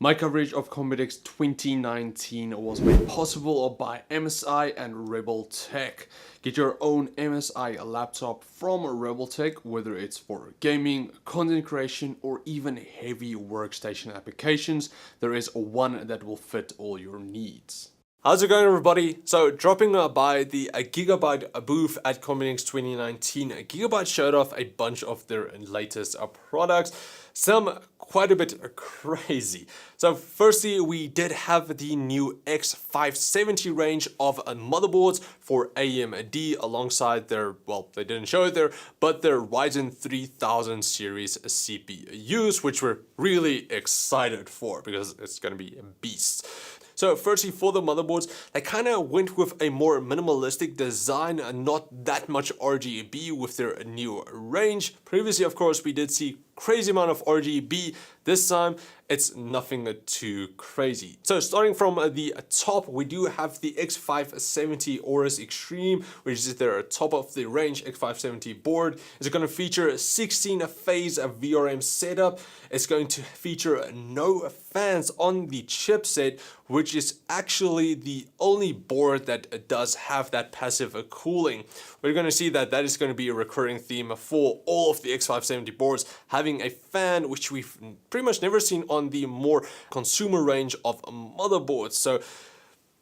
My coverage of Computex 2019 was made possible by MSI and Rebel Tech. Get your own MSI laptop from Rebel Tech, whether it's for gaming, content creation, or even heavy workstation applications. There is one that will fit all your needs. How's it going, everybody? So dropping by the Gigabyte booth at Computex 2019, Gigabyte showed off a bunch of their latest products, some quite a bit crazy. So firstly, we did have the new X570 range of motherboards for AMD alongside their, well, they didn't show it there, but their Ryzen 3000 series CPUs, which we're really excited for because it's going to be a beast. So firstly, for the motherboards, they kind of went with a more minimalistic design and not that much RGB with their new range. Previously, of course, we did see crazy amount of RGB. This time, it's nothing too crazy. So starting from the top, we do have the X570 Aorus Extreme, which is their top of the range X570 board. It's going to feature a 16-phase VRM setup. It's going to feature no fans on the chipset, which is actually the only board that does have that passive cooling. We're going to see that that is going to be a recurring theme for all of the X570 boards, having a fan, which we've pretty much never seen on the more consumer range of motherboards. So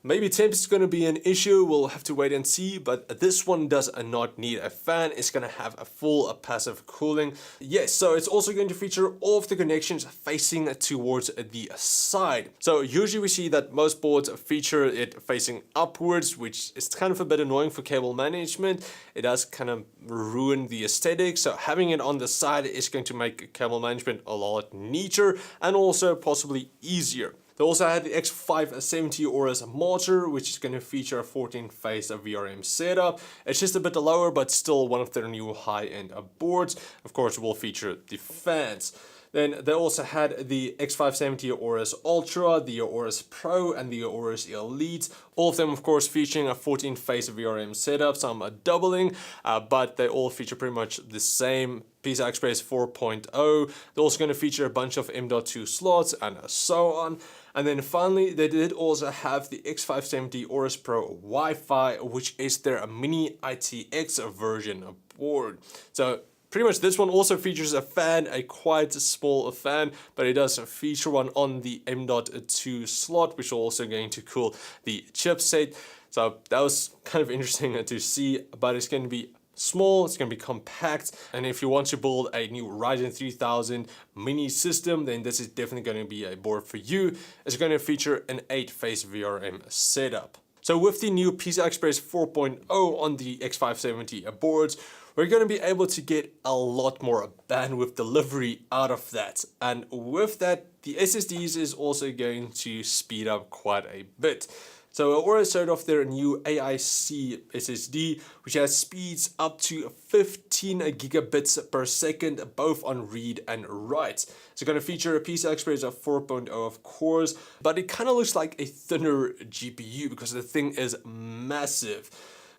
maybe temp is going to be an issue, we'll have to wait and see, but this one does not need a fan. It's going to have a full passive cooling. Yes, so it's also going to feature all of the connections facing towards the side. So usually we see that most boards feature it facing upwards, which is kind of a bit annoying for cable management. It does kind of ruin the aesthetic, so having it on the side is going to make cable management a lot neater and also possibly easier. They also had the X570 Aorus motor, which is going to feature a 14-phase VRM setup. It's just a bit lower, but still one of their new high-end boards. Of course, will feature the fans. Then they also had the X570 Aorus Ultra, the Aorus Pro, and the Aorus Elite. All of them, of course, featuring a 14-phase VRM setup, some doubling, but they all feature pretty much the same PCI Express 4.0. They're also going to feature a bunch of M.2 slots and so on. And then finally, they did also have the X570 Aorus Pro Wi-Fi, which is their mini ITX version board. So pretty much this one also features a fan, a quite small fan, but it does feature one on the M.2 slot, which is also going to cool the chipset. So that was kind of interesting to see, but it's going to be small, it's going to be compact, and if you want to build a new Ryzen 3000 mini system, then this is definitely going to be a board for you. It's going to feature an 8-phase VRM setup. So with the new PCI Express 4.0 on the X570 boards, we're going to be able to get a lot more bandwidth delivery out of that. And with that, the SSDs is also going to speed up quite a bit. So Aorus showed off their new AIC SSD, which has speeds up to 15 gigabits per second, both on read and write. It's going to feature a PCI Express of 4.0, of course, but it kind of looks like a thinner GPU because the thing is massive.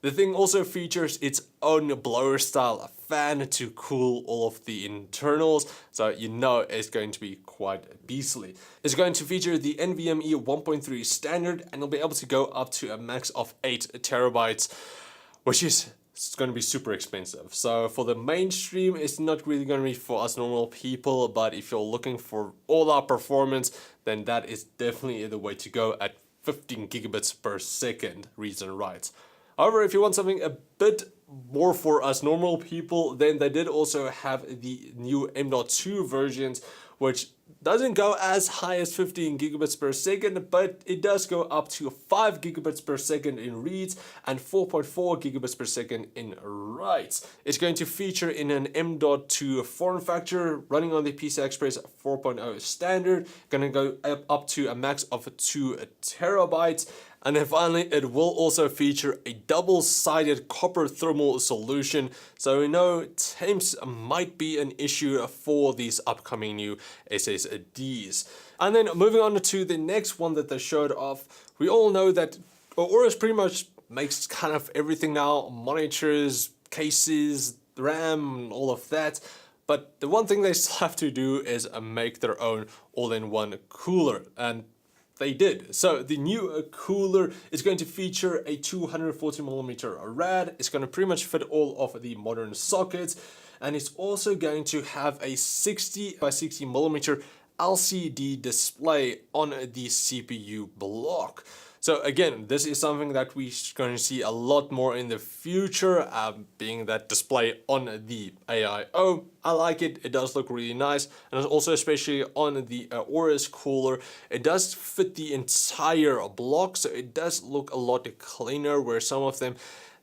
The thing also features its own blower style fan to cool all of the internals, so you know it's going to be quite beastly. It's going to feature the NVMe 1.3 standard, and it'll be able to go up to a max of 8 terabytes, which is going to be super expensive. So for the mainstream, it's not really going to be for us normal people, but if you're looking for all-out performance, then that is definitely the way to go at 15 gigabits per second reads and writes. However, if you want something a bit more for us normal people, then they did also have the new M.2 versions, which doesn't go as high as 15 gigabits per second, but it does go up to 5 gigabits per second in reads and 4.4 gigabits per second in writes. It's going to feature in an M.2 form factor running on the PCI Express 4.0 standard, going to go up to a max of 2 terabytes. And then finally, it will also feature a double-sided copper thermal solution, so we know temps might be an issue for these upcoming new SSDs. And then moving on to the next one that they showed off, we all know that Aorus pretty much makes kind of everything now, monitors, cases, RAM, all of that. But the one thing they still have to do is make their own all-in-one cooler, and they did. So the new cooler is going to feature a 240mm rad. It's going to pretty much fit all of the modern sockets, and it's also going to have a 60x60mm LCD display on the CPU block. So again, this is something that we're going to see a lot more in the future, being that display on the AIO. I like it, it does look really nice, and also especially on the Aorus cooler, it does fit the entire block, so it does look a lot cleaner, where some of them,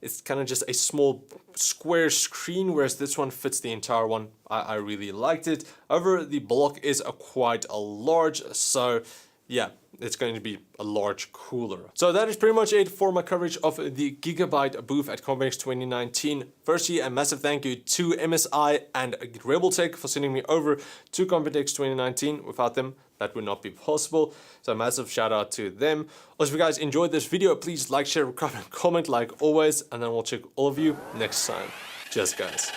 it's kind of just a small square screen, whereas this one fits the entire one. I really liked it. However, the block is quite a large, so yeah, it's going to be a large cooler. So that is pretty much it for my coverage of the Gigabyte booth at Computex 2019. Firstly, a massive thank you to MSI and Rebeltech for sending me over to Computex 2019. Without them, that would not be possible. So a massive shout out to them. Also, if you guys enjoyed this video, please like, share, comment like always, and then we'll check all of you next time. Cheers, guys.